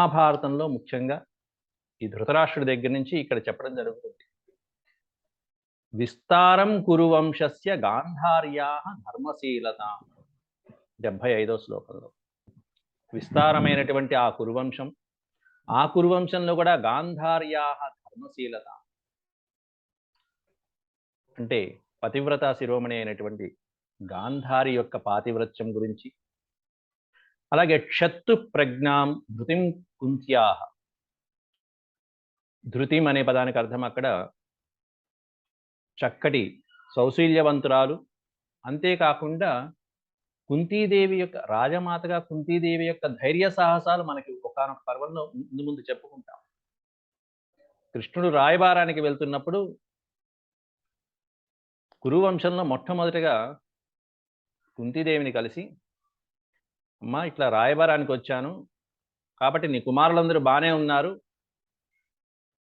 మహాభారతంలో ముఖ్యంగా ఈ ధృతరాష్ట్రుడి దగ్గర నుంచి ఇక్కడ చెప్పడం జరుగుతుంది. విస్తారం కురు వంశస్య గాంధార్యాః ధర్మశీలతాం 75వ శ్లోకంలో. విస్తారమైనటువంటి ఆ కురువంశం, ఆ కురువంశంలో కూడా గాంధార్యాః ధర్మశీలత అంటే పతివ్రత శిరోమణి అయినటువంటి గాంధారి యొక్క పాతివ్రత్యం గురించి, అలాగే క్షత్తు ప్రజ్ఞాం ధృతిం కుంత్యాః. ధృతిం అనే పదానికి అర్థం అక్కడ చక్కటి సౌశీల్యవంతురాలు, అంతేకాకుండా కుంతీదేవి యొక్క రాజమాతగా కుంతీదేవి యొక్క ధైర్య సాహసాలు మనకి ఒకానొక పర్వంలో ముందు ముందు చెప్పుకుంటాం. కృష్ణుడు రాయబారానికి వెళ్తున్నప్పుడు కురువంశంలో మొట్టమొదటిగా కుంతీదేవిని కలిసి, అమ్మా ఇట్లా రాయబారానికి వచ్చాను, కాబట్టి నీ కుమారులందరూ బాగానే ఉన్నారు,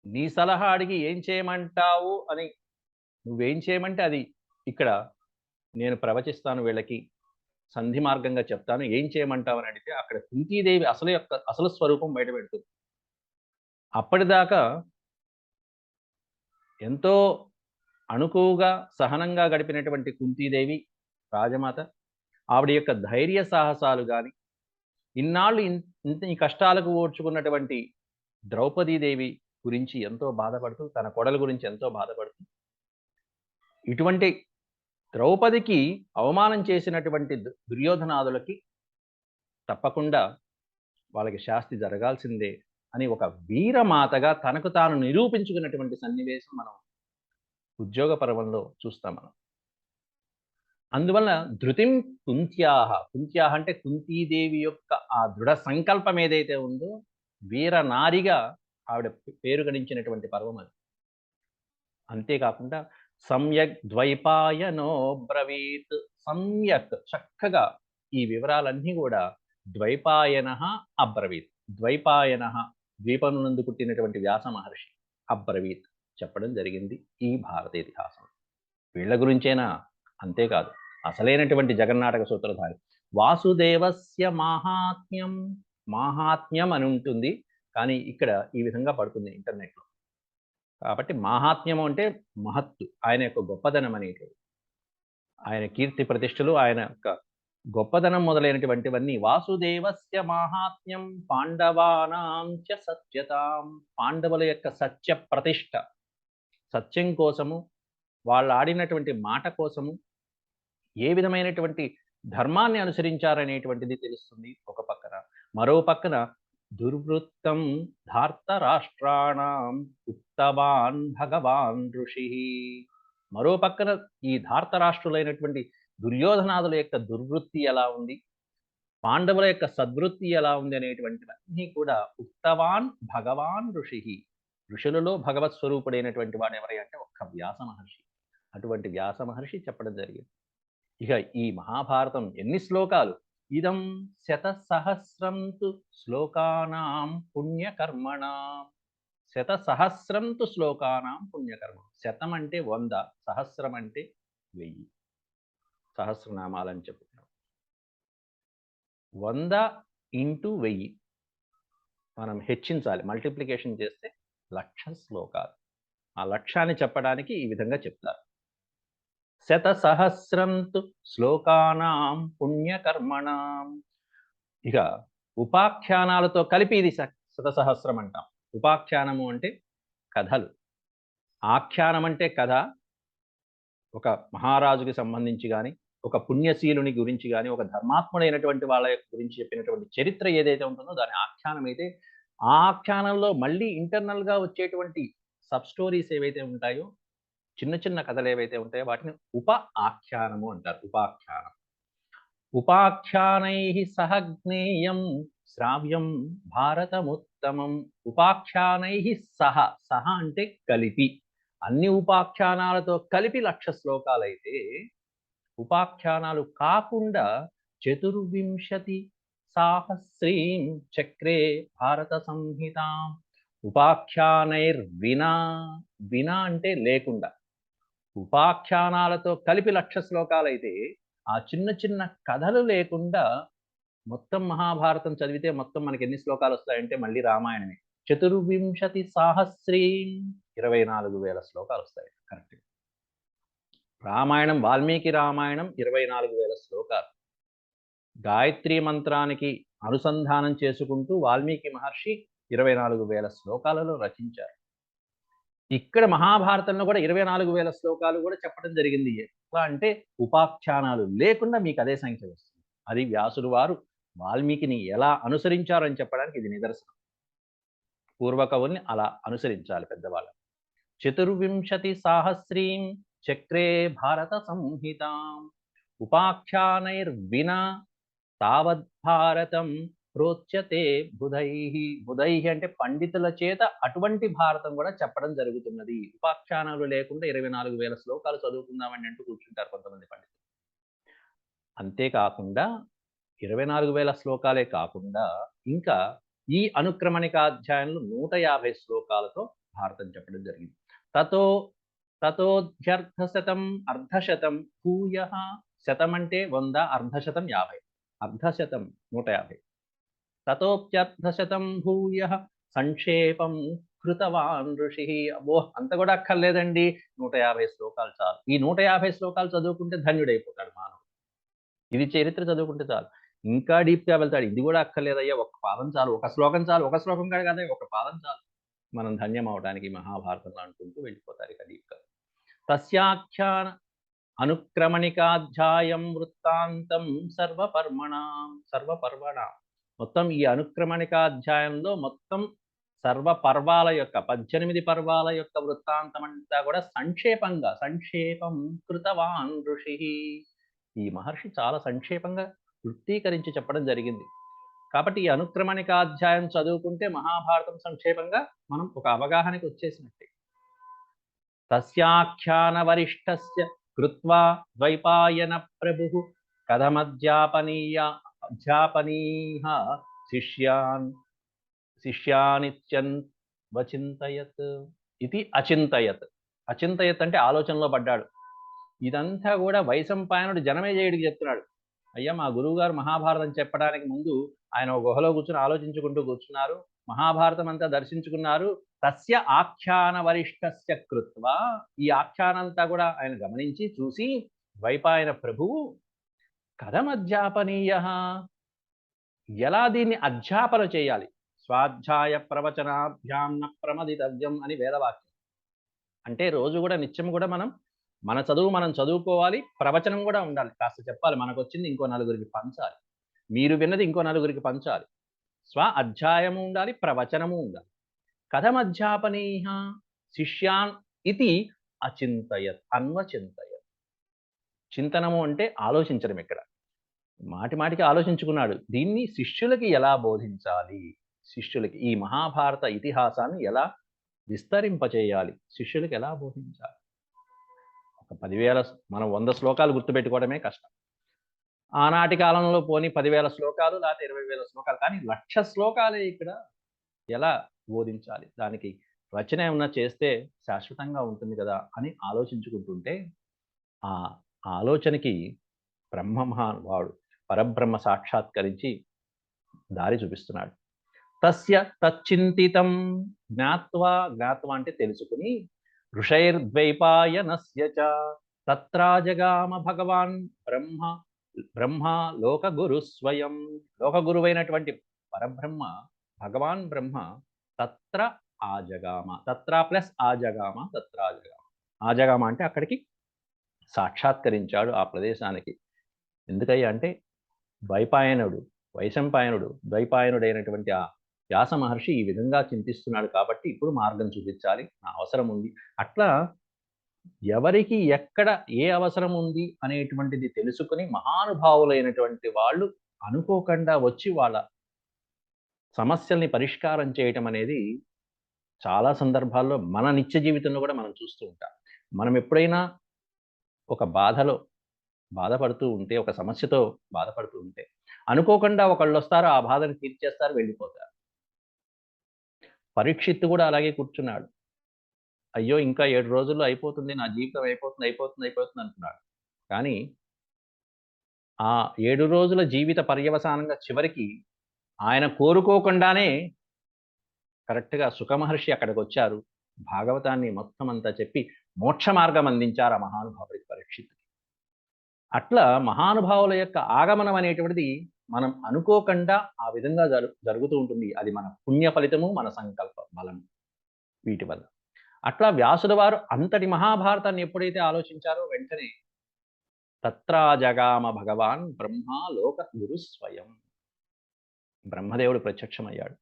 నీ సలహా అడిగి ఏం చేయమంటావు అని, నువ్వేం చేయమంటే అది ఇక్కడ నేను ప్రవచిస్తాను, వీళ్ళకి సంధి మార్గంగా చెప్తాను, ఏం చేయమంటావు అని అడిగితే అక్కడ కుంతీదేవి అసలు స్వరూపం బయట పెడుతుంది. అప్పటిదాకా ఎంతో అణుకువగా సహనంగా గడిపినటువంటి కుంతీదేవి రాజమాత, ఆవిడ యొక్క ధైర్య సాహసాలు కానీ, ఇన్నాళ్ళు ఇంత ఈ కష్టాలకు ఓర్చుకున్నటువంటి ద్రౌపదీదేవి గురించి ఎంతో బాధపడుతూ, తన కొడల గురించి ఎంతో బాధపడుతూ, ఇటువంటి ద్రౌపదికి అవమానం చేసినటువంటి దుర్యోధనాదులకి తప్పకుండా వాళ్ళకి శాస్తి జరగాల్సిందే అని ఒక వీరమాతగా తనకు తాను నిరూపించుకున్నటువంటి సన్నివేశం మనం ఉద్యోగ పర్వంలో చూస్తాం మనం. అందువల్ల ధృతిం కుంత్యాహ, కుంత్యాహ అంటే కుంతీదేవి యొక్క ఆ దృఢ సంకల్పం ఏదైతే ఉందో, వీరనారిగా ఆవిడ పేరు గడించినటువంటి పర్వం అది. అంతేకాకుండా సమ్యక్ ద్వైపాయనో బ్రవీత్, సమ్యక్ చక్కగా ఈ వివరాలన్నీ కూడా ద్వైపాయన అబ్రవీత్, ద్వైపాయన ద్వీపమునందు పుట్టినటువంటి వ్యాస మహర్షి అబ్రవీత్ చెప్పడం జరిగింది ఈ భారత ఇతిహాసం. వీళ్ళ గురించేనా? అంతేకాదు, అసలైనటువంటి జగన్నాటక సూత్రధారి వాసుదేవస్య మాహాత్మ్యం, మాహాత్మ్యం అని ఉంటుంది, కానీ ఇక్కడ ఈ విధంగా పడుతుంది ఇంటర్నెట్లో. కాబట్టి మాహాత్మ్యం అంటే మహత్తు, ఆయన యొక్క గొప్పదనం అనేటివి, ఆయన కీర్తి ప్రతిష్టలు, ఆయన యొక్క గొప్పదనం మొదలైనటువంటివన్నీ. వాసుదేవస్య మాహాత్మ్యం పాండవానాం చ సత్యతాం, పాండవుల యొక్క సత్య ప్రతిష్ట, సత్యం కోసము, వాళ్ళు ఆడినటువంటి మాట కోసము ఏ విధమైనటువంటి ధర్మాన్ని అనుసరించారనేటువంటిది తెలుస్తుంది ఒక పక్కన. మరో పక్కన దుర్వృత్తం ధార్తరాష్ట్రాణం ఉక్తవాన్ భగవాన్ ఋషి, మరో పక్కన ఈ ధార్తరాష్ట్రులైనటువంటి దుర్యోధనాదుల యొక్క దుర్వృత్తి ఎలా ఉంది, పాండవుల యొక్క సద్వృత్తి ఎలా ఉంది అనేటువంటివన్నీ కూడా ఉక్తవాన్ భగవాన్ ఋషి, ఋషులలో భగవత్ స్వరూపుడైనటువంటి వాడు ఎవరై అంటే ఒక్క వ్యాస మహర్షి. అటువంటి వ్యాస మహర్షి చెప్పడం జరిగింది. ఇక ఈ మహాభారతం ఎన్ని శ్లోకాలు? ఇదం శతసహస్రం తు శ్లోకానాం పుణ్యకర్మణాం, శతసహస్రం తు శ్లోకానాం పుణ్యకర్మ. శతం అంటే 100, సహస్రం అంటే 1000, సహస్రనామాలని చెప్పుకున్నాం. 100 ఇంటూ 1000 మనం హెచ్చించాలి, మల్టిప్లికేషన్ చేస్తే 1,00,000 శ్లోకాలు. ఆ లక్ష్యాన్ని చెప్పడానికి ఈ విధంగా చెప్తారు. శతసహస్రం తు శ్లోకానాం పుణ్యకర్మణాం. ఇక ఉపాఖ్యానాలతో కలిపి ఇది శతసహస్రం అంటాం. ఉపాఖ్యానము అంటే కథలు, ఆఖ్యానం అంటే కథ, ఒక మహారాజుకి సంబంధించి కానీ, ఒక పుణ్యశీలుని గురించి కానీ, ఒక ధర్మాత్ముడైనటువంటి వాళ్ళ గురించి చెప్పినటువంటి చరిత్ర ఏదైతే ఉంటుందో దాని ఆఖ్యానం అయితే, ఆ ఆఖ్యానంలో మళ్ళీ ఇంటర్నల్గా వచ్చేటువంటి సబ్ స్టోరీస్ ఏవైతే ఉంటాయో, చిన్న చిన్న కథలు ఏవైతే ఉంటాయో వాటిని ఉప ఆఖ్యానము అంటారు. ఉపాఖ్యానం. ఉపాఖ్యానై సహ జ్ఞేయం శ్రావ్యం భారతముత్తమం. ఉపాఖ్యానై సహ, సహ అంటే కలిపి, అన్ని ఉపాఖ్యానాలతో కలిపి 1,00,000 శ్లోకాలైతే, ఉపాఖ్యానాలు కాకుండా 24 సాహస్రీం చక్రే భారత సంహితాం. ఉపాఖ్యానైర్వినా, వినా అంటే లేకుండా, ఉపాఖ్యానాలతో కలిపి 1,00,000 శ్లోకాలైతే ఆ చిన్న చిన్న కథలు లేకుండా మొత్తం మహాభారతం చదివితే మొత్తం మనకి ఎన్ని శ్లోకాలు వస్తాయంటే మళ్ళీ రామాయణమే. చతుర్వింశతి సాహస్రీం 24,000 శ్లోకాలు వస్తాయి. కరెక్ట్. రామాయణం వాల్మీకి రామాయణం 24,000 శ్లోకాలు. గాయత్రి మంత్రానికి అనుసంధానం చేసుకుంటూ వాల్మీకి మహర్షి 24,000 శ్లోకాలలో రచించారు. ఇక్కడ మహాభారతంలో కూడా 24,000 శ్లోకాలు కూడా చెప్పడం జరిగింది. ఎట్లా అంటే ఉపాఖ్యానాలు లేకుండా మీకు అదే సంఖ్య వస్తుంది. అది వ్యాసుడు వారు వాల్మీకిని ఎలా అనుసరించారని చెప్పడానికి ఇది నిదర్శనం. పూర్వకవుల్ని అలా అనుసరించాలి పెద్దవాళ్ళు. చతుర్వింశతి సాహస్రీం చక్రే భారత సంహితాం ఉపాఖ్యానైర్వినా తావద్భారతం ప్రోచ్యతే బుధైః. బుధైః అంటే పండితుల చేత అటువంటి భారతం కూడా చెప్పడం జరుగుతున్నది. ఉపాఖ్యానాలు లేకుండా 24,000 శ్లోకాలు చదువుకుందామని అంటూ కూర్చుంటారు కొంతమంది పండితులు. అంతేకాకుండా 24,000 శ్లోకాలే కాకుండా ఇంకా ఈ అనుక్రమణికాధ్యాయంలో 150 శ్లోకాలతో భారతం చెప్పడం జరిగింది. తతోధ్యర్థశతం అర్ధశతం భూయః. శతం అంటే 100, అర్ధశతం 50. అర్ధశతం 150. తతోప్యర్ధశతం భూయః సంక్షేపం కృతవాన్ ఋషిః. అబ్బో అంత కూడా అక్కర్లేదండి, 150 శ్లోకాలు చాలు. ఈ 150 శ్లోకాలు చదువుకుంటే ధన్యుడైపోతాడు మానవుడు. ఇది చరిత్ర చదువుకుంటే చాలు. ఇంకా డీప్‌గా వెళ్తాడు. ఇది కూడా అక్కర్లేదయ్యా, ఒక్క పాదం చాలు, ఒక శ్లోకం చాలు, ఒక శ్లోకం కాదు కదయ్యా, ఒక పాదం చాలు, మనం ధన్యం అవడానికి మహాభారతంలో అనుకుంటూ వెళ్ళిపోతారు ఇక డీప్‌గా. తస్యాఖ్యాన అనుక్రమణికాధ్యాయం వృత్తాంతం సర్వపర్వణాం. మొత్తం ఈ అనుక్రమణికాధ్యాయంలో మొత్తం సర్వపర్వాల యొక్క 18 పర్వాల యొక్క వృత్తాంతం అంతా కూడా సంక్షేపం కృతవాన్ ఋషిః. ఈ మహర్షి చాలా సంక్షేపంగా వృత్తీకరించి చెప్పడం జరిగింది. కాబట్టి ఈ అనుక్రమణికాధ్యాయం చదువుకుంటే మహాభారతం సంక్షేపంగా మనం ఒక అవగాహనకి వచ్చేసినట్టే. తస్యాఖ్యాన వరిష్ఠస్య కృత్వా ద్వైపాయన ప్రభుః కథమధ్యాపనీయ శిష్యానిత్యన్ వచింతయత్. ఇది అచింతయత్. అచింతయత్ అంటే ఆలోచనలో పడ్డాడు. ఇదంతా కూడా వైశంపాయనుడు జనమేజయుడికి చెప్తున్నాడు. అయ్యా, మా గురువుగారు మహాభారతం చెప్పడానికి ముందు ఆయన ఒక గుహలో కూర్చుని ఆలోచించుకుంటూ కూర్చున్నారు, మహాభారతం అంతా దర్శించుకున్నారు. తస్య ఆఖ్యాన వరిష్ఠస్య కృత్వా. ఈ ఆఖ్యానంతా కూడా ఆయన గమనించి చూసి, ద్వైపాయన ప్రభువు కథమధ్యాపనీయ, ఎలా దీన్ని అధ్యాపన చేయాలి, స్వాధ్యాయ ప్రవచనాభ్యాం న ప్రమదితవ్యం అని వేదవాక్యం. అంటే రోజు కూడా నిత్యం కూడా మన చదువు మనం చదువుకోవాలి, ప్రవచనం కూడా ఉండాలి, కాస్త చెప్పాలి, మనకు వచ్చింది ఇంకో నలుగురికి పంచాలి, మీరు విన్నది ఇంకో నలుగురికి పంచాలి. స్వ అధ్యాయము ఉండాలి, ప్రవచనము ఉండాలి. కథమధ్యాపనీయ శిష్యాన్ ఇది అచింతయత్ అన్వచింతయత్. చింతనము అంటే ఆలోచించడం. ఇక్కడ మాటిమాటికి ఆలోచించుకున్నాడు, దీన్ని శిష్యులకి ఎలా బోధించాలి, శిష్యులకి ఈ మహాభారత ఇతిహాసాన్ని ఎలా విస్తరింపచేయాలి, శిష్యులకి ఎలా బోధించాలి. ఒక 10,000 మనం 100 శ్లోకాలు గుర్తుపెట్టుకోవడమే కష్టం. ఆనాటి కాలంలో పోని 10,000 శ్లోకాలు లేకపోతే 20,000 శ్లోకాలు, కానీ 1,00,000 శ్లోకాలే ఇక్కడ ఎలా బోధించాలి, దానికి రచన ఏమన్నా చేస్తే శాశ్వతంగా ఉంటుంది కదా అని ఆలోచించుకుంటుంటే ఆ ఆలోచనకి బ్రహ్మ మహానుభావుడు పరబ్రహ్మ సాక్షాత్కరించి దారి చూపిస్తున్నాడు. తస్య తచ్చింతితం జ్ఞాత్వా. జ్ఞాత్వా అంటే తెలుసుకుని, ఋషైర్ద్వైపాయనస్య చ తత్రాజగామ భగవాన్ బ్రహ్మ లోకగురు స్వయం. లోకగురువైనటువంటి పరబ్రహ్మ భగవాన్ బ్రహ్మ తత్ర ఆజగామ. తత్ర ప్లస్ ఆజగామ, తత్రాజగామ. ఆజగామ అంటే అక్కడికి సాక్షాత్కరించాడు, ఆ ప్రదేశానికి. ఎందుకయ్యా అంటే వైశంపాయనుడు ద్వైపాయనుడైనటువంటి ఆ వ్యాస మహర్షి ఈ విధంగా చింతిస్తున్నాడు కాబట్టి ఇప్పుడు మార్గం చూపించాలి, నా అవసరం ఉంది. అట్లా ఎవరికి ఎక్కడ ఏ అవసరం ఉంది అనేటువంటిది తెలుసుకుని మహానుభావులైనటువంటి వాళ్ళు అనుకోకుండా వచ్చి వాళ్ళ సమస్యల్ని పరిష్కారం చేయటం అనేది చాలా సందర్భాల్లో మన నిత్య జీవితంలో కూడా మనం చూస్తూ ఉంటాం. మనం ఎప్పుడైనా ఒక బాధపడుతూ ఉంటే, ఒక సమస్యతో బాధపడుతూ ఉంటే అనుకోకుండా ఒకళ్ళు వస్తారు, ఆ బాధను తీర్చేస్తారు, వెళ్ళిపోతారు. పరీక్షిత్తు కూడా అలాగే కూర్చున్నాడు. అయ్యో, ఇంకా 7 రోజుల్లో అయిపోతుంది, నా జీవితం అయిపోతుంది అంటున్నాడు. కానీ ఆ 7 రోజుల జీవిత పర్యవసానంగా చివరికి ఆయన కోరుకోకుండానే కరెక్ట్‌గా సుఖమహర్షి అక్కడికొచ్చారు. భాగవతాన్ని మొత్తం అంతా చెప్పి మోక్ష మార్గం అందించారు ఆ మహానుభావుడికి పరీక్షిత్తుకి. అట్లా మహానుభావుల యొక్క ఆగమనం అనేటువంటిది మనం అనుకోకుండా ఆ విధంగా జరుగుతూ ఉంటుంది. అది మన పుణ్య ఫలితము, మన సంకల్ప బలం వీటి వల్ల. అట్లా వ్యాసుల వారు అంతటి మహాభారతాన్ని ఎప్పుడైతే ఆలోచించారో వెంటనే తత్రా జగామ భగవాన్ బ్రహ్మ లోక గురు స్వయం. బ్రహ్మదేవుడు ప్రత్యక్షమయ్యాడు.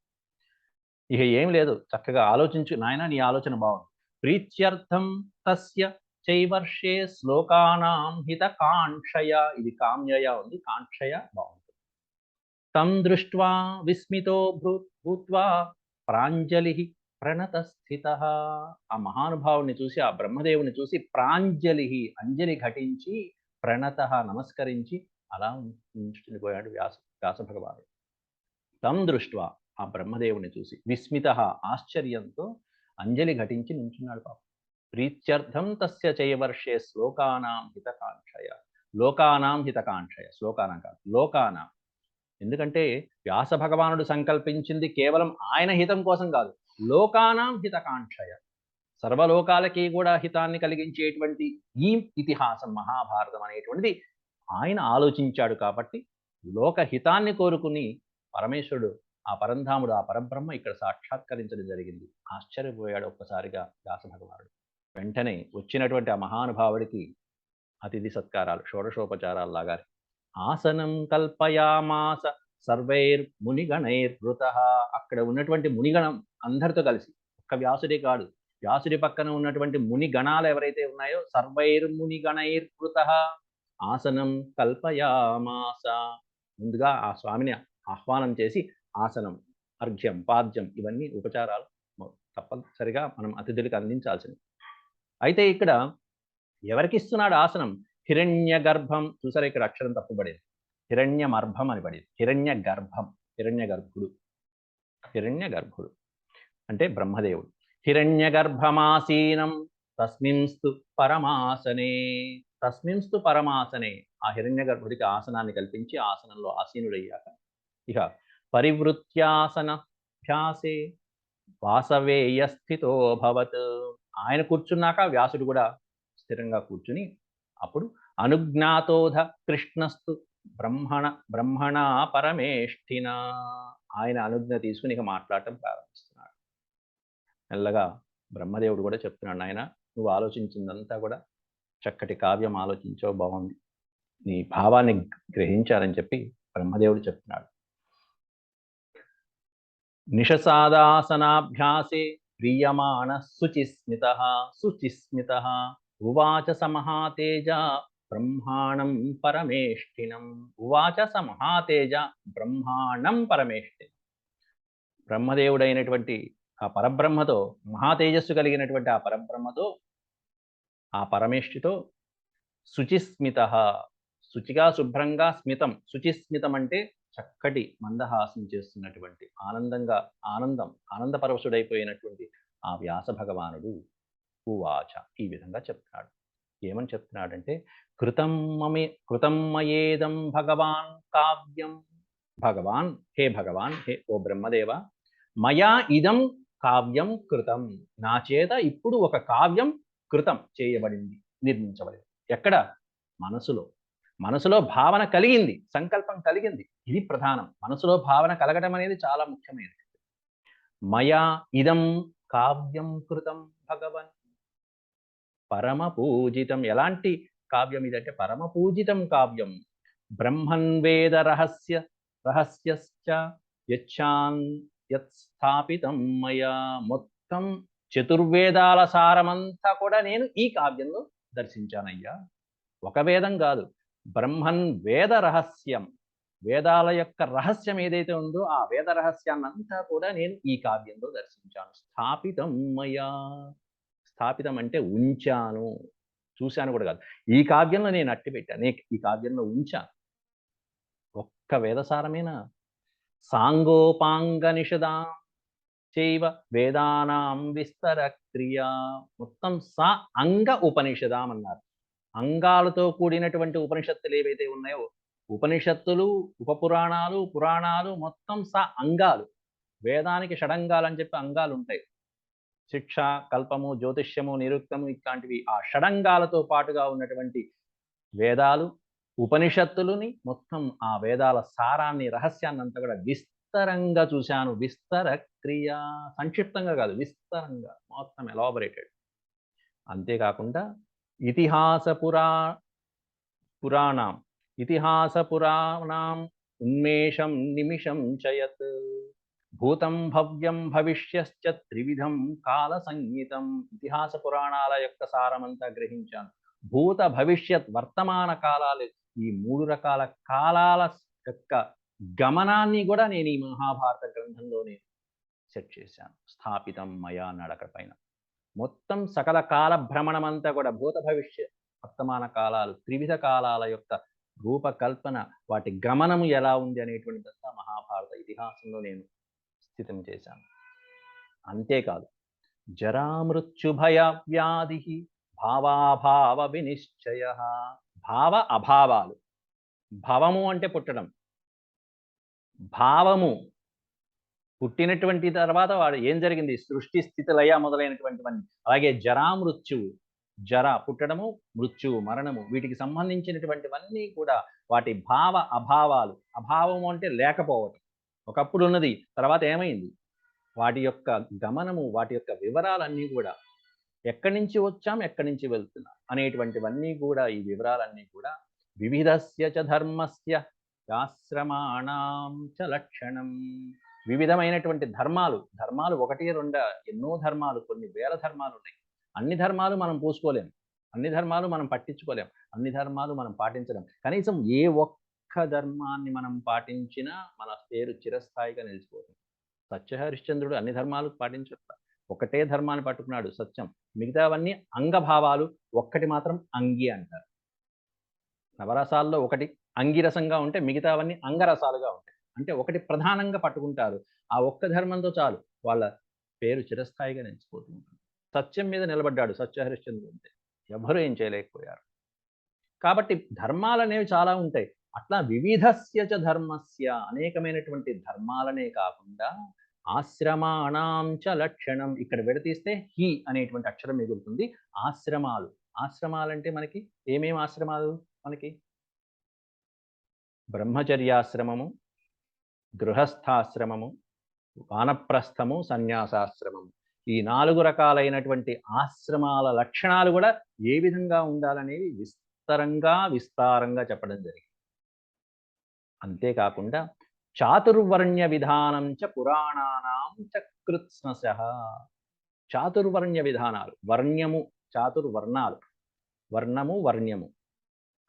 ఇక ఏం లేదు. చక్కగా ఆలోచించు నాయనా నీ ఆలోచన బావుంది. ప్రీత్యర్థం తస్య చైవర్షే శ్లోకానాం హితకాంక్షయ ఇది కామ్యయ ఉంది. కాంక్షయ బావుంది. తం దృష్ట్వా విస్మితో భూత్వా ప్రాంజలిః ప్రణతస్థితః. ఆ మహానుభావుడిని చూసి, ఆ బ్రహ్మదేవుని చూసి ప్రాంజలిః అంజలి ఘటించి ప్రణతః నమస్కరించి అలా ఉండిపోయాడు వ్యాస భగవానుడు. తం దృష్ట్వా ఆ బ్రహ్మదేవుని చూసి విస్మితః ఆశ్చర్యంతో అంజలి ఘటించి నించున్నాడు పాపం. ప్రీత్యర్థం తస్య చైవర్షే శ్లోకానాం హితకాంక్షయ. లోకానాం హితకాంక్షయ. శ్లోకానాం కాదు. లోకానాం. ఎందుకంటే వ్యాస భగవానుడు సంకల్పించింది కేవలం ఆయన హితం కోసం కాదు. లోకానాం హితకాంక్షయ. సర్వలోకాలకి కూడా హితాన్ని కలిగించేటువంటి ఈ ఇతిహాసం మహాభారతం అనేటువంటిది ఆయన ఆలోచించాడు కాబట్టి లోక హితాన్ని కోరుకుని పరమేశ్వరుడు ఆ పరంధాముడు ఆ పరబ్రహ్మ ఇక్కడ సాక్షాత్కరించడం జరిగింది. ఆశ్చర్యపోయాడు ఒక్కసారిగా వ్యాస భగవానుడు. వెంటనే వచ్చినటువంటి ఆ మహానుభావుడికి అతిథి సత్కారాలు షోడశోపచారాలు లాగా ఆసనం కల్పయామాస సర్వైర్మునిగణైర్వృత. అక్కడ ఉన్నటువంటి మునిగణం అందరితో కలిసి ఒక్క వ్యాసుడే కాదు, వ్యాసుడి పక్కన ఉన్నటువంటి ముని గణాలు ఎవరైతే ఉన్నాయో సర్వైర్మునిగణైర్వృత ఆసనం కల్పయామాస. ముందుగా ఆ స్వామిని ఆహ్వానం చేసి ఆసనం, అర్ఘ్యం, పాద్యం ఇవన్నీ ఉపచారాలు తప్పనిసరిగా మనం అతిథులకు అందించాల్సింది. అయితే ఇక్కడ ఎవరికి ఇస్తున్నాడు ఆసనం? హిరణ్య గర్భం. చూసారా ఇక్కడ అక్షరం తప్పుపడేది. హిరణ్యమర్భం అని పడేది. హిరణ్య గర్భం, హిరణ్య గర్భుడు. హిరణ్య గర్భుడు అంటే బ్రహ్మదేవుడు. హిరణ్య గర్భమాసీనం తస్మింస్తు పరమాసనే. తస్మింస్తు పరమాసనే ఆ హిరణ్య గర్భుడికి ఆసనాన్ని కల్పించి ఆసనంలో ఆసీనుడయ్యాక ఇక పరివృత్యాసన భ్యాసే వాసవేయ స్థితో భవత్. ఆయన కూర్చున్నాక వ్యాసుడు కూడా స్థిరంగా కూర్చుని అప్పుడు అనుజ్ఞాతోధ కృష్ణస్తు బ్రహ్మణ పరమేష్ఠిన. ఆయన అనుజ్ఞ తీసుకుని ఇక మాట్లాడటం ప్రారంభిస్తున్నాడు. మెల్లగా బ్రహ్మదేవుడు కూడా చెప్తున్నాడు, నాయన నువ్వు ఆలోచించిందంతా కూడా చక్కటి కావ్యం ఆలోచించావు, బాగుంది, నీ భావాన్ని గ్రహించాలని చెప్పి బ్రహ్మదేవుడు చెప్తున్నాడు. నిషసాదాసనాభ్యాసే ప్రీయమాణ శుచిస్మిత ఉవాచ సమహాతేజ బ్రహ్మాణం పరమేష్ఠినం. ఉవాచ సమహాతేజ బ్రహ్మాణం పరమేష్ఠినం. బ్రహ్మదేవుడైనటువంటి ఆ పరబ్రహ్మతో, మహాతేజస్సు కలిగినటువంటి ఆ పరబ్రహ్మతో, ఆ పరమేష్ఠితో శుచిస్మిత, శుచిగా శుభ్రంగా స్మితం. శుచిస్మితం అంటే చక్కటి మందహాసం చేస్తున్నటువంటి ఆనందపరవశుడైపోయినటువంటి ఆ వ్యాస భగవానుడు ఉవాచ ఈ విధంగా చెప్తున్నాడు. ఏమని చెప్తున్నాడంటే కృతం మయేదం భగవాన్ కావ్యం. భగవాన్, హే భగవాన్, హే ఓ బ్రహ్మదేవ, మయా ఇదం కావ్యం కృతం. నా చేత ఇప్పుడు ఒక కావ్యం కృతం చేయబడింది, నిర్మించబడింది. ఎక్కడ? మనసులో భావన కలిగింది, సంకల్పం కలిగింది. ఇది ప్రధానం. మనసులో భావన కలగడం అనేది చాలా ముఖ్యమైనది. మయా ఇదం కావ్యం కృతం భగవన్ పరమ పూజితం. ఎలాంటి కావ్యం ఇదంటే పరమ పూజితం కావ్యం. బ్రహ్మన్ వేద రహస్యశ్చ యత్స్థాపితం మయా. మొత్తం చతుర్వేదాల సారమంతా కూడా నేను ఈ కావ్యంలో దర్శించానయ్యా. ఒక వేదం కాదు, బ్రహ్మన్ వేద రహస్యం, వేదాల యొక్క రహస్యం ఏదైతే ఉందో ఆ వేద రహస్యాన్నంతా కూడా నేను ఈ కావ్యంలో దర్శించాను. స్థాపితం మయా. స్థాపితం అంటే ఉంచాను, చూశాను కూడా కాదు. ఈ కావ్యంలో నేను అట్టి పెట్టాను, ఈ కావ్యంలో ఉంచాను. ఒక్క వేదసారమేనా? సాంగోపాంగ నిషదా చైవ వేదానాం విస్తర క్రియా. మొత్తం సా అంగ ఉపనిషదాం అన్నారు. అంగాలతో కూడినటువంటి ఉపనిషత్తులు ఏవైతే ఉన్నాయో ఉపనిషత్తులు, ఉపపురాణాలు, పురాణాలు మొత్తం అంగాలు. వేదానికి షడంగాలని చెప్పి అంగాలుంటాయి. శిక్ష, కల్పము, జ్యోతిష్యము, నిరుక్తము ఇట్లాంటివి ఆ షడంగాలతో పాటుగా ఉన్నటువంటి వేదాలు, ఉపనిషత్తులని మొత్తం ఆ వేదాల సారాన్ని, రహస్యాన్నంతా కూడా విస్తరంగా చూశాను. విస్తర క్రియ, సంక్షిప్తంగా కాదు, విస్తరంగా మొత్తం ఎలాబొరేటెడ్. అంతేకాకుండా ఇతిహాస పురాణం ఇతిహాస పురాణం ఉన్మేషం నిమిషం చయత్ భూతం భవ్యం భవిష్యశ్చ త్రివిధం కాల సంగీతం. ఇతిహాస పురాణాల యొక్క సారమంతా గ్రహించాను. భూత భవిష్యత్ వర్తమాన కాలాలు, ఈ 3 రకాల కాలాల యొక్క గమనాన్ని కూడా నేను ఈ మహాభారత గ్రంథంలోనే సెట్ చేశాను. స్థాపితం మయా నడక పైన మొత్తం సకల కాల భ్రమణం అంతా కూడా భూత భవిష్య వర్తమాన కాలాలు, త్రివిధ కాలాల యొక్క రూపకల్పన, వాటి గమనము ఎలా ఉంది అనేటువంటిదంతా మహాభారత ఇతిహాసంలో నేను స్థితం చేశాను. అంతేకాదు జరామృత్యుభయ వ్యాధి భావాభావ వినిశ్చయ. భావ అభావాలు. భవము అంటే పుట్టడం, భావము పుట్టినటువంటి తర్వాత వాడు ఏం జరిగింది, సృష్టి స్థితి లయ మొదలైనటువంటివన్నీ. అలాగే జరామృత్యువు, జర పుట్టడము, మృత్యువు మరణము, వీటికి సంబంధించినటువంటివన్నీ కూడా వాటి భావ అభావాలు. అభావము అంటే లేకపోవటం, ఒకప్పుడు ఉన్నది తర్వాత ఏమైంది, వాటి యొక్క గమనము, వాటి యొక్క వివరాలన్నీ కూడా ఎక్కడి నుంచి వచ్చాం, ఎక్కడి నుంచి వెళ్తున్నాం అనేటువంటివన్నీ కూడా, ఈ వివరాలన్నీ కూడా వివిధస్య చ ధర్మస్య ఆశ్రమాణం చ లక్షణం. వివిధమైనటువంటి ధర్మాలు, ఒకటి రెండా ఎన్నో ధర్మాలు, కొన్ని వేల ధర్మాలు ఉన్నాయి. అన్ని ధర్మాలు మనం పూసుకోలేం, అన్ని ధర్మాలు మనం పట్టించుకోలేం, అన్ని ధర్మాలు మనం పాటించలేం. కనీసం ఏ ఒక్క ధర్మాన్ని మనం పాటించినా మన పేరు చిరస్థాయిగా నిలిచిపోతుంది. సత్యహరిశ్చంద్రుడు అన్ని ధర్మాలు పాటించట్ల, ఒకటే ధర్మాన్ని పట్టుకున్నాడు, సత్యం. మిగతావన్నీ అంగభావాలు, ఒక్కటి మాత్రం అంగి అంటారు. నవరసాల్లో ఒకటి అంగిరసంగా ఉంటే మిగతావన్నీ అంగరసాలుగా ఉంటాయి. అంటే ఒకటి ప్రధానంగా పట్టుకుంటారు, ఆ ఒక్క ధర్మంతో చాలు వాళ్ళ పేరు చిరస్థాయిగా నిలిచిపోతూ ఉంటుంది. సత్యం మీద నిలబడ్డాడు సత్యహరిశ్చంద్రుడు, అంతే, ఎవ్వరూ ఏం చేయలేకపోయారు. కాబట్టి ధర్మాలు అనేవి చాలా ఉంటాయి. అట్లా వివిధస్య చ ధర్మస్య, అనేకమైనటువంటి ధర్మాలనే కాకుండా ఆశ్రమాణం చ లక్షణం. ఇక్కడ విడతీస్తే హి అనేటువంటి అక్షరం మిగులుతుంది. ఆశ్రమాలు. ఆశ్రమాలంటే మనకి ఏమేమి ఆశ్రమాలు, మనకి బ్రహ్మచర్యాశ్రమము, గృహస్థాశ్రమము, వానప్రస్థము, సన్యాసాశ్రమము. ఈ 4 రకాలైనటువంటి ఆశ్రమాల లక్షణాలు కూడా ఏ విధంగా ఉండాలనేవి విస్తారంగా చెప్పడం జరిగింది. అంతేకాకుండా చాతుర్వర్ణ్య విధానం చ పురాణానాం చ కృత్స్నశః. చాతుర్వర్ణ్య విధానాలు, వర్ణ్యము, చాతుర్వర్ణాలు, వర్ణము, వర్ణ్యము,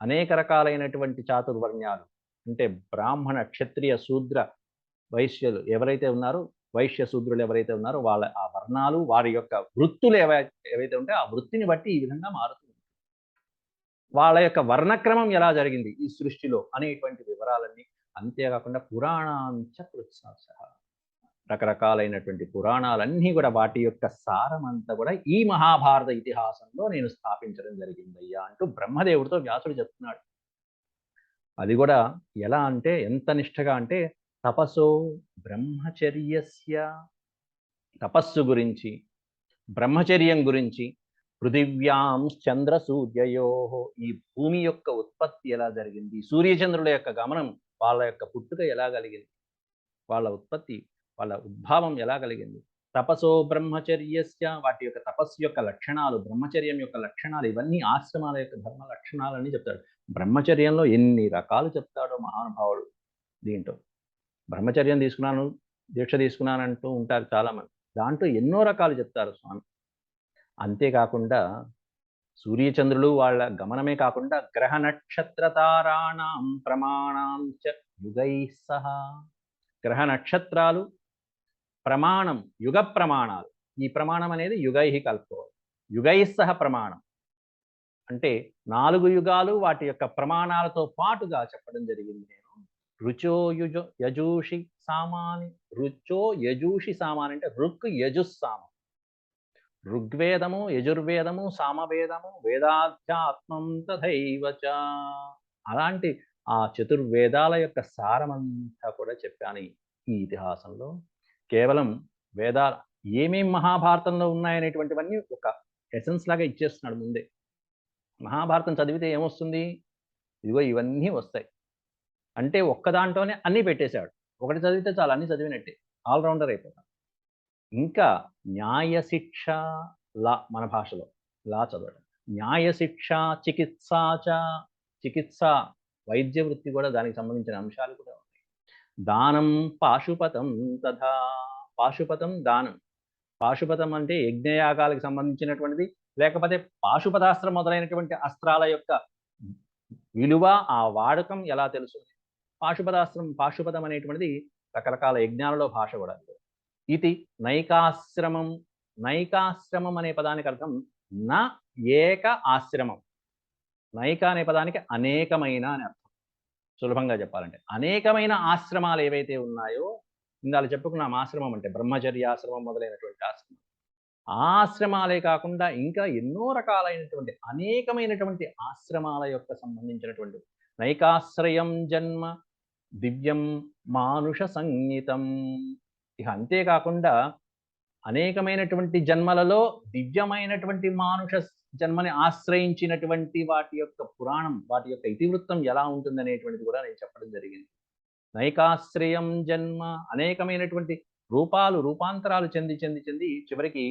అనేక రకాలైనటువంటి చాతుర్వర్ణ్యాలు. అంటే బ్రాహ్మణ, క్షత్రియ, శూద్ర, వైశ్యులు ఎవరైతే ఉన్నారో, వైశ్య శూద్రులు ఎవరైతే ఉన్నారో వాళ్ళ ఆ వర్ణాలు, వారి యొక్క వృత్తులు ఏవైతే ఉంటాయో ఆ వృత్తిని బట్టి ఈ విధంగా మారుతుంది. వాళ్ళ యొక్క వర్ణక్రమం ఎలా జరిగింది ఈ సృష్టిలో అనేటువంటి వివరాలన్నీ. అంతేకాకుండా పురాణాంచ కృత్స్నశః. రకరకాలైనటువంటి పురాణాలన్నీ కూడా వాటి యొక్క సారమంతా కూడా ఈ మహాభారత ఇతిహాసంలో నేను స్థాపించడం జరిగిందయ్యా అంటూ బ్రహ్మదేవుడితో వ్యాసుడు చెప్తున్నాడు. అది కూడా ఎలా అంటే, ఎంత నిష్ఠగా అంటే, తపసో బ్రహ్మచర్యస్య, తపస్సు గురించి, బ్రహ్మచర్యం గురించి, పృథివ్యాం చంద్ర సూర్యయో, ఈ భూమి యొక్క ఉత్పత్తి ఎలా జరిగింది, సూర్యచంద్రుల యొక్క గమనం, వాళ్ళ యొక్క పుట్టుక ఎలా కలిగింది, వాళ్ళ ఉత్పత్తి, వాళ్ళ ఉద్భావం ఎలా కలిగింది. తపసో బ్రహ్మచర్యస్య, వాటి యొక్క తపస్సు యొక్క లక్షణాలు, బ్రహ్మచర్యం యొక్క లక్షణాలు, ఇవన్నీ ఆశ్రమాల యొక్క ధర్మ లక్షణాలని చెప్తాడు. బ్రహ్మచర్యంలో ఎన్ని రకాలు చెప్తాడో మహానుభావుడు. దీంట్లో బ్రహ్మచర్యం తీసుకున్నాను, దీక్ష తీసుకున్నానంటూ ఉంటారు చాలామంది, దాంట్లో ఎన్నో రకాలు చెప్తారు స్వామి. అంతేకాకుండా సూర్యచంద్రులు వాళ్ళ గమనమే కాకుండా గ్రహ నక్షత్ర తారాణం ప్రమాణం చ యుగై సహా. గ్రహ నక్షత్రాలు ప్రమాణం, యుగ ప్రమాణాలు. ఈ ప్రమాణం అనేది యుగై కలుపుకోవాలి. యుగై సహ ప్రమాణం అంటే 4 యుగాలు వాటి యొక్క ప్రమాణాలతో పాటుగా చెప్పడం జరిగింది. నేను రుచో యజూషి సామాని, రుచో యజూషి సామాని అంటే రుక్ యజుస్సామ, ఋగ్వేదము, యజుర్వేదము, సామవేదము, వేదాధ్యాత్మం తథైవచ. అలాంటి ఆ చతుర్వేదాల యొక్క సారమంతా కూడా చెప్పాను ఈ ఇతిహాసంలో. కేవలం వేదాల ఏమేం మహాభారతంలో ఉన్నాయనేటువంటివన్నీ ఒక ఎసెన్స్ లాగా ఇచ్చేస్తున్నాడు ముందే. మహాభారతం చదివితే ఏమొస్తుంది? ఇదిగో ఇవన్నీ వస్తాయి. అంటే ఒక్క దాంట్లోనే అన్నీ పెట్టేశాడు. ఒకటి చదివితే చాలు అన్నీ చదివినట్టే. ఆల్ రౌండర్ అయిపోతాం. ఇంకా న్యాయ శిక్ష మన భాషలో చదవడం. న్యాయ శిక్ష, చికిత్సా చ చికిత్స వైద్య వృత్తి కూడా దానికి సంబంధించిన అంశాలు కూడా ఉన్నాయి. దానం పాశుపతం తథా పాశుపతం దానం. పాశుపతం అంటే యజ్ఞయాగాలకు సంబంధించినటువంటిది. లేకపోతే పాశుపతాస్త్రం మొదలైనటువంటి అస్త్రాల యొక్క విలువ, ఆ వాడకం ఎలా తెలుస్తుంది? పాశుపతం అనేటువంటిది రకరకాల యజ్ఞాలలో భాష కూడా. ఇది నైకాశ్రమం. నైకాశ్రమం అనే పదానికి అర్థం న ఏక ఆశ్రమం. నైక అనే పదానికి అనేకమైన అని అర్థం. సులభంగా చెప్పాలంటే అనేకమైన ఆశ్రమాలు ఏవైతే ఉన్నాయో, ఇందాక చెప్పుకున్నాం ఆశ్రమం అంటే బ్రహ్మచర్యాశ్రమం మొదలైనటువంటి ఆశ్రమం. ఆశ్రమాలే కాకుండా ఇంకా ఎన్నో రకాలైనటువంటి అనేకమైనటువంటి ఆశ్రమాల యొక్క సంబంధించినటువంటి నైకాశ్రయం జన్మ దివ్యం మానుష సంగీతం. ఇక అంతేకాకుండా అనేకమైనటువంటి జన్మలలో దివ్యమైనటువంటి మానుష జన్మని ఆశ్రయించినటువంటి వాటి యొక్క పురాణం, వాటి యొక్క ఇతివృత్తం ఎలా ఉంటుందనేటువంటిది కూడా నేను చెప్పడం జరిగింది. నైకాశ్రయం జన్మ అనేకమైనటువంటి రూపాంతరాలు చెంది చివరికి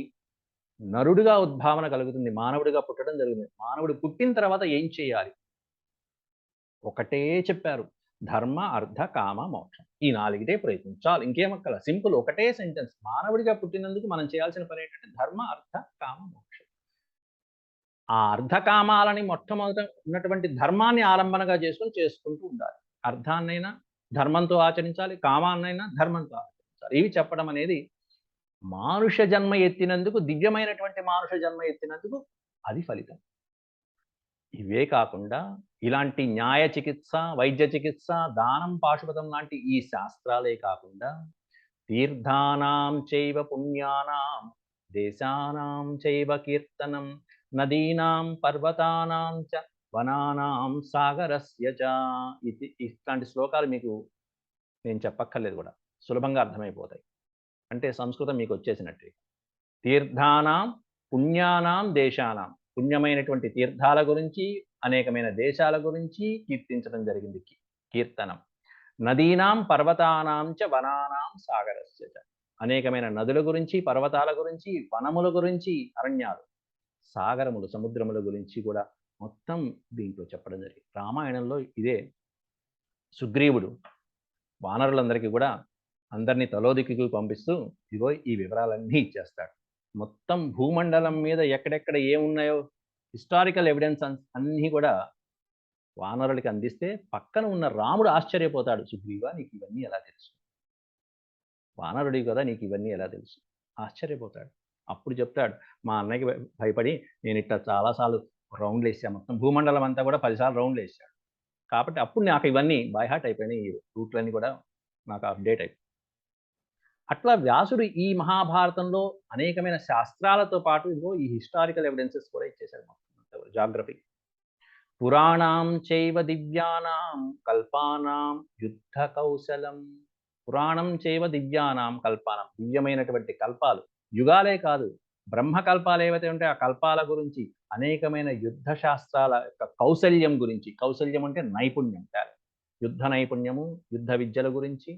నరుడుగా ఉద్భావన కలుగుతుంది. మానవుడిగా పుట్టడం జరుగుతుంది. మానవుడు పుట్టిన తర్వాత ఏం చేయాలి? ఒకటే చెప్పారు. ధర్మ, అర్థ, కామ, మోక్షం. ఈ 4టే ప్రయత్నం చాలు. ఇంకేమక్కల సింపుల్ ఒకటే సెంటెన్స్. మానవుడిగా పుట్టినందుకు మనం చేయాల్సిన పని ఏంటంటే ధర్మ, అర్థ, కామ, మోక్షం. ఆ అర్ధకామాలని మొట్టమొదట ఉన్నటువంటి ధర్మాన్ని ఆలంబనగా చేసుకుంటూ ఉండాలి. అర్థాన్నైనా ధర్మంతో ఆచరించాలి, కామాన్నైనా ధర్మంతో ఆచరించాలి. ఇవి చెప్పడం అనేది మానుష జన్మ ఎత్తినందుకు, దివ్యమైనటువంటి మానుష జన్మ ఎత్తినందుకు అది ఫలితం. ఇవే కాకుండా ఇలాంటి న్యాయ చికిత్స, వైద్య చికిత్స, దానం, పాశుపతం లాంటి ఈ శాస్త్రాలే కాకుండా తీర్థానాం చైవ పుణ్యానాం దేశానాం చైవ కీర్తనం నదీనాం పర్వతానాం చ వనానాం సాగరస్య చ. ఇట్లాంటి శ్లోకాలు మీకు నేను చెప్పక్కర్లేదు కూడా, సులభంగా అర్థమైపోతాయి. అంటే సంస్కృతం మీకు వచ్చేసినట్టే. తీర్థానాం పుణ్యానాం దేశానాం, పుణ్యమైనటువంటి తీర్థాల గురించి, అనేకమైన దేశాల గురించి కీర్తించడం జరిగింది కీర్తనం. నదీనాం పర్వతానాం చ వనానాం సాగరస్య చ, అనేకమైన నదుల గురించి, పర్వతాల గురించి, వనముల గురించి, అరణ్యాలు, సాగరములు, సముద్రముల గురించి కూడా మొత్తం దీంట్లో చెప్పడం జరిగింది. రామాయణంలో ఇదే సుగ్రీవుడు వానరులందరికీ కూడా అందరినీ తలోదిక్కుకు పంపిస్తూ ఇగో ఈ వివరాలన్నీ ఇచ్చేస్తాడు. మొత్తం భూమండలం మీద ఎక్కడెక్కడ ఏమున్నాయో హిస్టారికల్ ఎవిడెన్స్ అన్నీ కూడా వానరులకి అందిస్తే పక్కన ఉన్న రాముడు ఆశ్చర్యపోతాడు. సుగ్రీవా, నీకు ఇవన్నీ ఎలా తెలుసు? వానరుడి కదా, నీకు ఇవన్నీ ఎలా తెలుసు? ఆశ్చర్యపోతాడు. అప్పుడు చెప్తాడు, మా అన్నయ్యకి భయపడి నేను ఇట్లా చాలాసార్లు రౌండ్లు వేసాను, మొత్తం భూమండలం అంతా కూడా 10 సార్లు రౌండ్లు వేసాడు. కాబట్టి అప్పుడు నాకు ఇవన్నీ బై హార్ట్ అయిపోయినాయి. ఈ రూట్లన్నీ కూడా నాకు అప్డేట్ అయిపోయి. అట్లా వ్యాసుడు ఈ మహాభారతంలో అనేకమైన శాస్త్రాలతో పాటు ఈ హిస్టారికల్ ఎవిడెన్సెస్ కూడా ఇచ్చేశాడు. మొత్తం జాగ్రఫీ. పురాణాం చైవ దివ్యానాం కల్పానాం యుద్ధ కౌశలం. పురాణం చైవ దివ్యానాం కల్పానాం, దివ్యమైనటువంటి కల్పాలు, యుగాలే కాదు, బ్రహ్మకల్పాలు ఏవైతే ఉంటాయో ఆ కల్పాల గురించి, అనేకమైన యుద్ధ శాస్త్రాల యొక్క కౌశల్యం గురించి. కౌశల్యం అంటే నైపుణ్యం, యుద్ధ నైపుణ్యము, యుద్ధ విద్యల గురించి.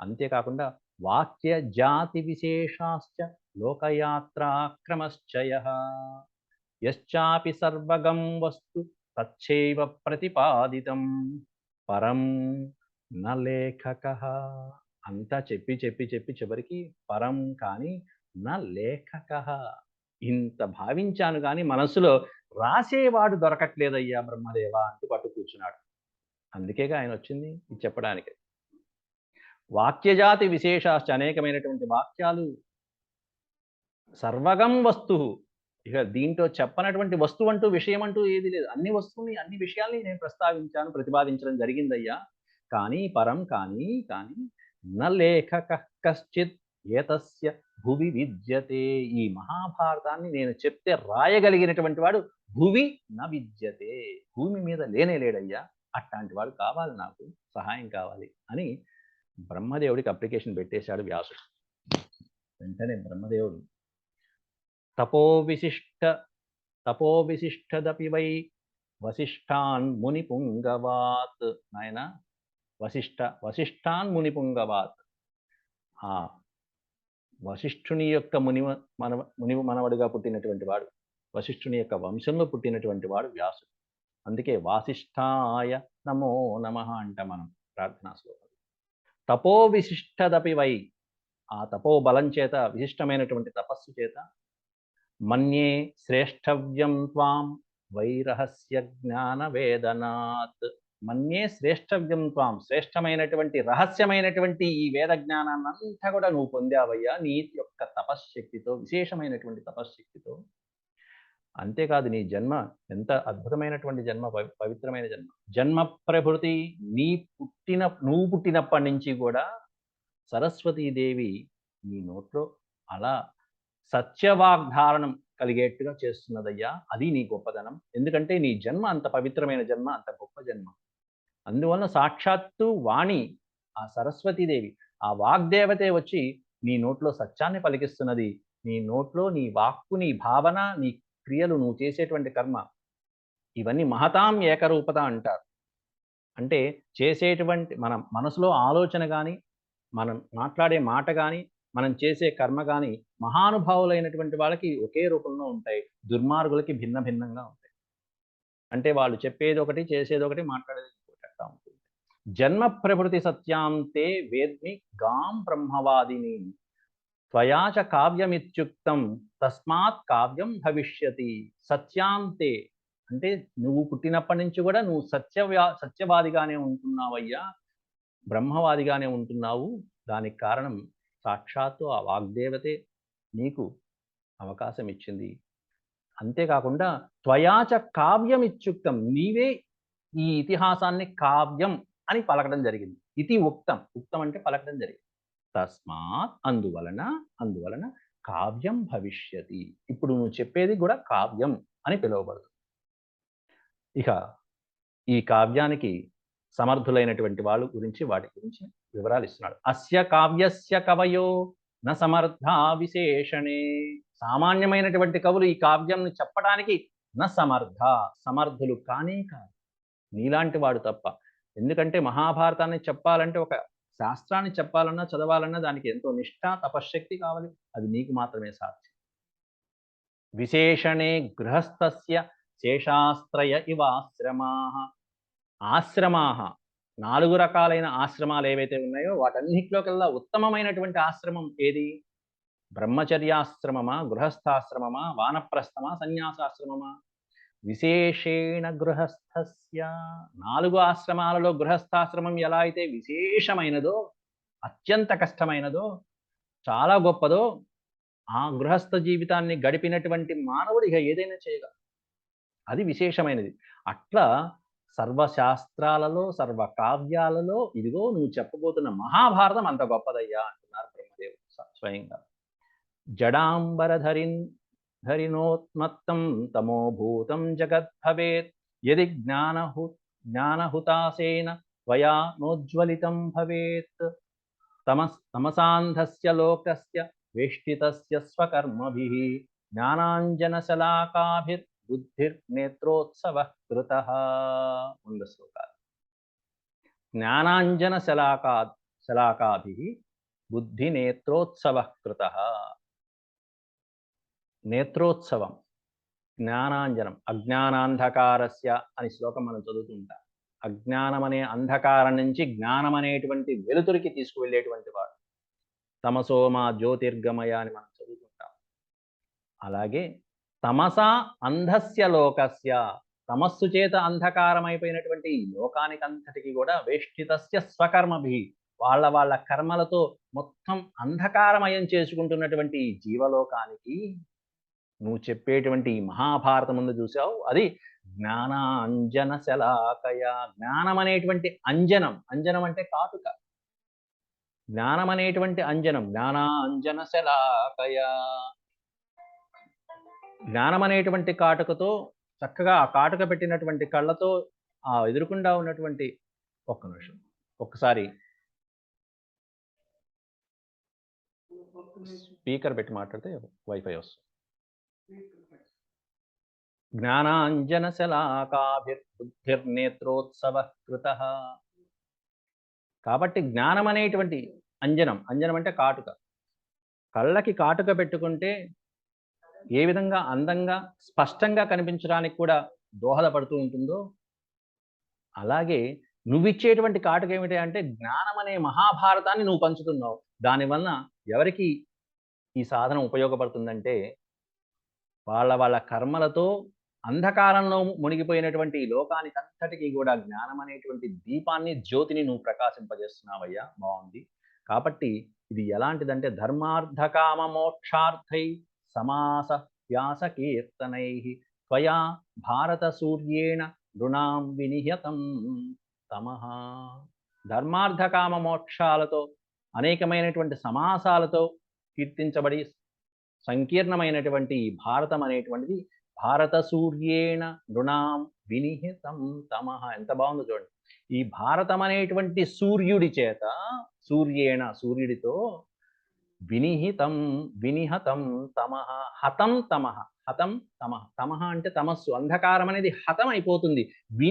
అంతేకాకుండా వాక్య జాతి విశేషాశ్చ లోకయాత్రాక్రమశ్చయః యశ్చాపి సర్వగం వస్తు తచ్చైవ ప్రతిపాదితం పరం న లేఖకః. అంతా చెప్పి చివరికి పరం కానీ న లేఖకః, ఇంత భావించాను కానీ మనసులో రాసేవాడు దొరకట్లేదయ్యా బ్రహ్మదేవ అంటూ పట్టు కూర్చున్నాడు. అందుకేగా ఆయన వచ్చింది ఇది చెప్పడానికి. వాక్యజాతి విశేషాశ్చ, అనేకమైనటువంటి వాక్యాలు, సర్వగం వస్తు, ఇక దీంట్లో చెప్పనటువంటి వస్తువు అంటూ, విషయం అంటూ ఏది లేదు. అన్ని వస్తువుని, అన్ని విషయాల్ని నేను ప్రస్తావించాను, ప్రతిపాదించడం జరిగిందయ్యా. కానీ పరం కానీ న లేఖక కశ్చిత్ ఏతస్య భువి విద్యతే. ఈ మహాభారతాన్ని నేను చెప్తే రాయగలిగినటువంటి వాడు భువి న విద్యతే, భూమి మీద లేనే లేడయ్యా అట్లాంటి వాడు కావాలి, నాకు సహాయం కావాలి అని బ్రహ్మదేవుడికి అప్లికేషన్ పెట్టేశాడు వ్యాసుడు. వెంటనే బ్రహ్మదేవుడు తపోవిశిష్ట తపోవిశిష్టదపి వై వసిష్ఠాన్ మునిపుంగవాత్. నాయన వసిష్ఠాన్ మునిపుంగవాత్, ఆ వశిష్ఠుని యొక్క ముని మనవడిగా పుట్టినటువంటి వాడు, వశిష్ఠుని యొక్క వంశంలో పుట్టినటువంటి వాడు వ్యాసుడు. అందుకే వాసిష్ఠాయ నమో నమః అంట మనం ప్రార్థనా శ్లోకం. తపో విశిష్టదపి వై, ఆ తపో బలం చేత, విశిష్టమైనటువంటి తపస్సు చేత, మన్యే శ్రేష్టవ్యం త్వాం వైరహస్య జ్ఞాన వేదనాత్. మన్యే శ్రేష్టవ్యం త్వాం, శ్రేష్టమైనటువంటి రహస్యమైనటువంటి ఈ వేద జ్ఞానాన్నంతా కూడా నువ్వు పొందావయ్యా నీ యొక్క తపశ్శక్తితో, విశేషమైనటువంటి తపశ్శక్తితో. అంతేకాదు నీ జన్మ ఎంత అద్భుతమైనటువంటి జన్మ, పవిత్రమైన జన్మ. జన్మ ప్రభృతి, నువ్వు పుట్టినప్పటి నుంచి కూడా సరస్వతీదేవి నీ నోట్లో అలా సత్యవాగ్ధారణం కలిగేట్టుగా చేస్తున్నదయ్యా. అది నీ గొప్పదనం. ఎందుకంటే నీ జన్మ అంత పవిత్రమైన జన్మ, అంత గొప్ప జన్మ. అందువలన సాక్షాత్తు వాణి, ఆ సరస్వతీదేవి, ఆ వాగ్దేవతే వచ్చి నీ నోట్లో సత్యాన్ని పలికిస్తున్నది. నీ నోట్లో నీ వాక్కు, నీ భావన, నీ క్రియలు, నువ్వు చేసేటువంటి కర్మ, ఇవన్నీ మహతాం ఏకరూపత అంటారు. అంటే చేసేటువంటి మన మనసులో ఆలోచన కానీ, మనం మాట్లాడే మాట కానీ, మనం చేసే కర్మ కానీ మహానుభావులైనటువంటి వాళ్ళకి ఒకే రూపంలో ఉంటాయి, దుర్మార్గులకి భిన్న భిన్నంగా ఉంటాయి. అంటే వాళ్ళు చెప్పేది ఒకటి, చేసేది ఒకటి, మాట్లాడేది ఇంకోటి అట్లా ఉంటుంది. జన్మ ప్రభృతి సత్యాంతే వేద్మి గాం బ్రహ్మవాదిని త్వయాచ కావ్యమిత్యుక్తం తస్మాత్ కావ్యం భవిష్యతి. సత్యాంతే అంటే నువ్వు పుట్టినప్పటి నుంచి కూడా నువ్వు సత్యవాదిగానే ఉంటున్నావయ్యా, బ్రహ్మవాదిగానే ఉంటున్నావు. దానికి కారణం సాక్షాత్తు ఆ వాగ్దేవతే నీకు అవకాశం ఇచ్చింది. అంతేకాకుండా త్వయాచ కావ్యం ఇత్యుక్తం, నీవే ఈ ఇతిహాసాన్ని కావ్యం అని పలకడం జరిగింది. ఇతి ఉక్తం, ఉక్తం అంటే పలకడం జరిగింది. తస్మాత్ అందువలన కావ్యం భవిష్యతి, ఇప్పుడు నువ్వు చెప్పేది కూడా కావ్యం అని పిలువబడుతుంది. ఇక ఈ కావ్యానికి సమర్థులైనటువంటి వాళ్ళ గురించి, వాటి గురించి వివరాలు ఇస్తున్నాడు. అస్య కావ్యస్య కవయో న సమర్థా విశేషణే. సామాన్యమైనటువంటి కవులు ఈ కావ్యంని చెప్పడానికి న సమర్థులు కానే కాదు, నీలాంటి వాడు తప్ప. ఎందుకంటే మహాభారతాన్ని చెప్పాలంటే, ఒక శాస్త్రాన్ని చెప్పాలన్నా, చదవాలన్నా దానికి ఎంతో నిష్ఠ, తపశ్శక్తి కావాలి. అది నీకు మాత్రమే సాధ్యం. విశేషణే గృహస్థస్య శేషాస్త్రయ ఇవాశ్రమాః. ఆశ్రమాః, 4 రకాలైన ఆశ్రమాలు ఏవైతే ఉన్నాయో వాటన్నిటిలోకెల్లా ఉత్తమమైనటువంటి ఆశ్రమం ఏది? బ్రహ్మచర్యాశ్రమమా, గృహస్థాశ్రమమా, వానప్రస్థమా, సన్యాసాశ్రమమా? విశేషేణ గృహస్థస్య. 4 ఆశ్రమాలలో గృహస్థాశ్రమం ఎలా అయితే విశేషమైనదో, అత్యంత కష్టమైనదో, చాలా గొప్పదో, ఆ గృహస్థ జీవితాన్ని గడిపినటువంటి మానవుడు ఇక ఏదైనా చేయగలడు, అది విశేషమైనది. అట్లా సర్వశాస్త్రాలలో, సర్వకావ్యాలలో ఇదిగో నువ్వు చెప్పబోతున్న మహాభారతం అంత గొప్పదయ్యా అంటున్నారు బ్రహ్మదేవుడు స్వయంగా. ధరినోత్మత్తం తమోభూతం జగద్భవేత్ యది జ్ఞానహుతాసేన త్వయా నోజ్వలితం భవేత్. తమసాంధస్య లోకస్య వేష్టితస్య స్వకర్మభిః జ్ఞానాంజనశలాకాభిర్బుద్ధిర్నేత్రోత్సవః కృతః. ముందు శ్లోకాలు. జ్ఞానాంజనశలాకాభిః బుద్ధినేత్రోత్సవః కృతః. నేత్రోత్సవం, జ్ఞానాంజనం, అజ్ఞానాంధకారస్య అని శ్లోకం మనం చదువుతుంటాం. అజ్ఞానం అనే అంధకారం నుంచి జ్ఞానం అనేటువంటి వెలుతురికి తీసుకువెళ్ళేటువంటి వాడు. తమసోమా జ్యోతిర్గమయ అని మనం చదువుతుంటాం. అలాగే తమసా అంధస్య లోకస్య, తమస్సు చేత అంధకారమైపోయినటువంటి లోకానికంతటికి కూడా వేష్టితస్య స్వకర్మభి, వాళ్ళ కర్మలతో మొత్తం అంధకారమయం చేసుకుంటున్నటువంటి జీవలోకానికి నువ్వు చెప్పేటువంటి మహాభారతం ముందు చూసావు, అది జ్ఞానాంజన శలాకయ. జ్ఞానం అనేటువంటి అంజనం, అంజనం అంటే కాటుక, జ్ఞానం అనేటువంటి అంజనం, జ్ఞానాంజన శలాకయ. జ్ఞానం అనేటువంటి కాటుకతో చక్కగా ఆ కాటుక పెట్టినటువంటి కళ్ళతో ఆ ఎదురుగుండా ఉన్నటువంటి ఒక్క నిమిషం. ఒక్కసారి స్పీకర్ పెట్టి మాట్లాడితే వైఫై వస్తుంది. జ్ఞానాంజనశలాకాభిర్బుద్ధిర్నేత్రోత్సవః కృతః. కాబట్టి జ్ఞానం అనేటువంటి అంజనం, అంజనం అంటే కాటుక. కళ్ళకి కాటుక పెట్టుకుంటే ఏ విధంగా అందంగా, స్పష్టంగా కనిపించడానికి కూడా దోహదపడుతూ ఉంటుందో, అలాగే నువ్విచ్చేటువంటి కాటుక ఏమిటి అంటే జ్ఞానం అనే మహాభారతాన్ని నువ్వు పంచుతున్నావు. దానివలన ఎవరికి ఈ సాధన ఉపయోగపడుతుందంటే, వాళ్ళ కర్మలతో అంధకారంలో మునిగిపోయినటువంటి ఈ లోకానికంతటికి గూడా జ్ఞానం అనేటువంటి దీపాన్ని, జ్యోతిని నువ్వు ప్రకాశింపజేస్తున్నావయ్యా! బావుంది. కాబట్టి ఇది ఎలాంటిదంటే ధర్మార్థకామ మోక్షార్థై సమాస వ్యాస కీర్తనైః త్వయా భారత సూర్యేణ నృణాం వినిహతం తమః. ధర్మార్థకామ మోక్షాలతో అనేకమైనటువంటి సమాసాలతో కీర్తించబడి సంకీర్ణమైనటువంటి ఈ భారతం అనేటువంటిది భారత సూర్యేణ నృణాం వినిహితం తమః. ఎంత బాగుందో చూడండి. ఈ భారతం అనేటువంటి సూర్యుడి చేత, సూర్యేణ సూర్యుడితో వినిహితం వినిహతం తమః హతం తమః హతం తమః. తమః అంటే తమస్సు, అంధకారం అనేది హతం అయిపోతుంది.